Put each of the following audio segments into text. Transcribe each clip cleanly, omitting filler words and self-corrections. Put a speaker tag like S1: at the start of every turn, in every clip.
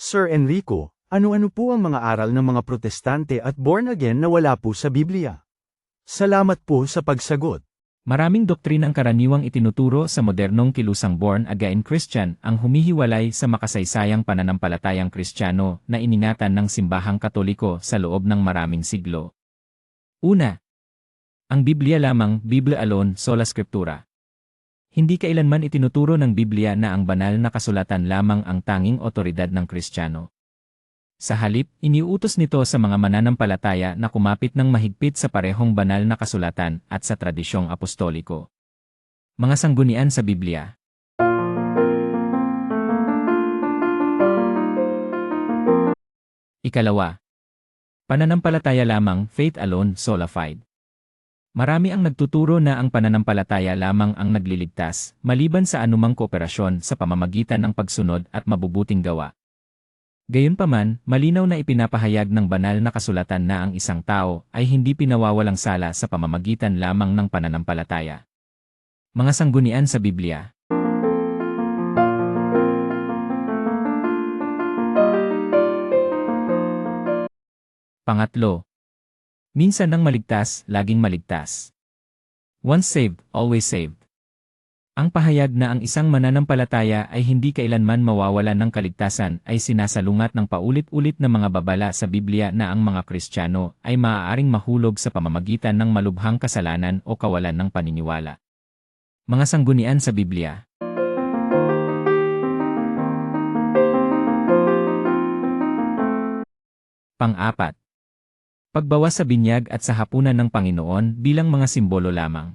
S1: Sir Enrico, ano-ano po ang mga aral ng mga protestante at born again na wala po sa Biblia? Salamat po sa pagsagot.
S2: Maraming doktrinang karaniwang itinuturo sa modernong kilusang born-again Christian ang humihiwalay sa makasaysayang pananampalatayang Kristiyano na iningatan ng simbahang Katoliko sa loob ng maraming siglo. Una, ang Biblia lamang, Biblia alone, sola scriptura. Hindi kailanman itinuturo ng Biblia na ang banal na kasulatan lamang ang tanging otoridad ng Kristiyano. Sa halip, iniuutos nito sa mga mananampalataya na kumapit ng mahigpit sa parehong banal na kasulatan at sa tradisyong apostoliko. Mga sanggunian sa Biblia. Ikalawa, pananampalataya lamang, faith alone, sola fide. Marami ang nagtuturo na ang pananampalataya lamang ang nagliligtas, maliban sa anumang kooperasyon sa pamamagitan ng pagsunod at mabubuting gawa. Gayunpaman, malinaw na ipinapahayag ng banal na kasulatan na ang isang tao ay hindi pinawawalang sala sa pamamagitan lamang ng pananampalataya. Mga sanggunian sa Biblia. Pangatlo, minsan nang maligtas, laging maligtas. Once saved, always saved. Ang pahayag na ang isang mananampalataya ay hindi kailanman mawawalan ng kaligtasan ay sinasalungat ng paulit-ulit na mga babala sa Biblia na ang mga Kristiyano ay maaaring mahulog sa pamamagitan ng malubhang kasalanan o kawalan ng paniniwala. Mga sanggunian sa Biblia. Pang-apat, pagbawas sa binyag at sa hapunan ng Panginoon bilang mga simbolo lamang.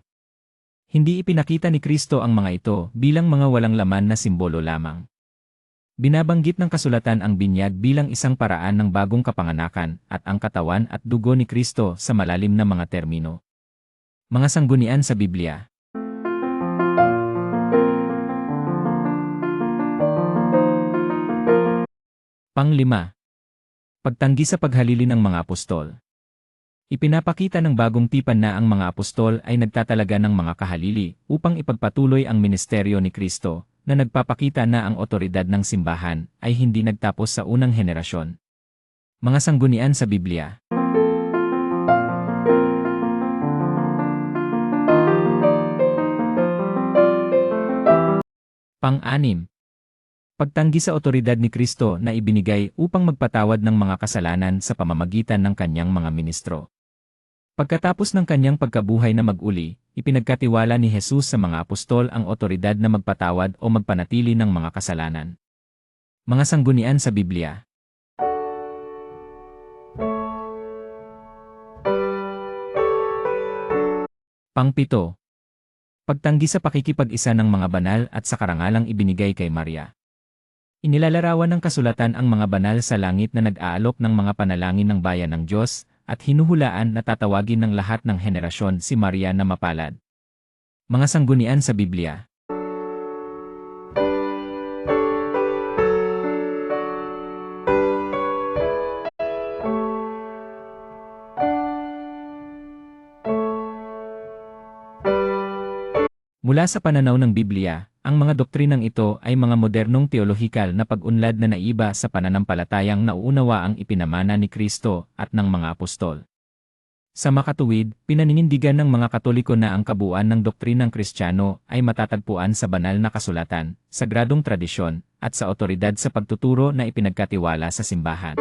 S2: Hindi ipinakita ni Kristo ang mga ito bilang mga walang laman na simbolo lamang. Binabanggit ng kasulatan ang binyag bilang isang paraan ng bagong kapanganakan at ang katawan at dugo ni Kristo sa malalim na mga termino. Mga sanggunian sa Biblia. Pang-5, pagtanggi sa paghalili ng mga apostol. Ipinapakita ng bagong tipan na ang mga apostol ay nagtatalaga ng mga kahalili upang ipagpatuloy ang ministeryo ni Kristo, na nagpapakita na ang otoridad ng simbahan ay hindi nagtapos sa unang henerasyon. Mga sanggunian sa Biblia. Pang-6, pagtanggi sa otoridad ni Kristo na ibinigay upang magpatawad ng mga kasalanan sa pamamagitan ng kanyang mga ministro. Pagkatapos ng kanyang pagkabuhay na mag-uli, ipinagkatiwala ni Jesus sa mga apostol ang otoridad na magpatawad o magpanatili ng mga kasalanan. Mga sanggunian sa Biblia. Pang-7, pagtanggi sa pakikipag-isa ng mga banal at sa karangalang ibinigay kay Maria. Inilalarawan ng kasulatan ang mga banal sa langit na nag-aalok ng mga panalangin ng bayan ng Diyos, at hinuhulaan na tatawagin ng lahat ng henerasyon si Maria na mapalad. Mga sanggunian sa Biblia. Mula sa pananaw ng Biblia, ang mga doktrinang ito ay mga modernong teolohikal na pag-unlad na naiba sa pananampalatayang nauunawa ang ipinamana ni Kristo at ng mga apostol. Sa makatuwid, pinaninindigan ng mga Katoliko na ang kabuuan ng doktrinang Kristiyano ay matatagpuan sa banal na kasulatan, sagradong tradisyon, at sa otoridad sa pagtuturo na ipinagkatiwala sa simbahan.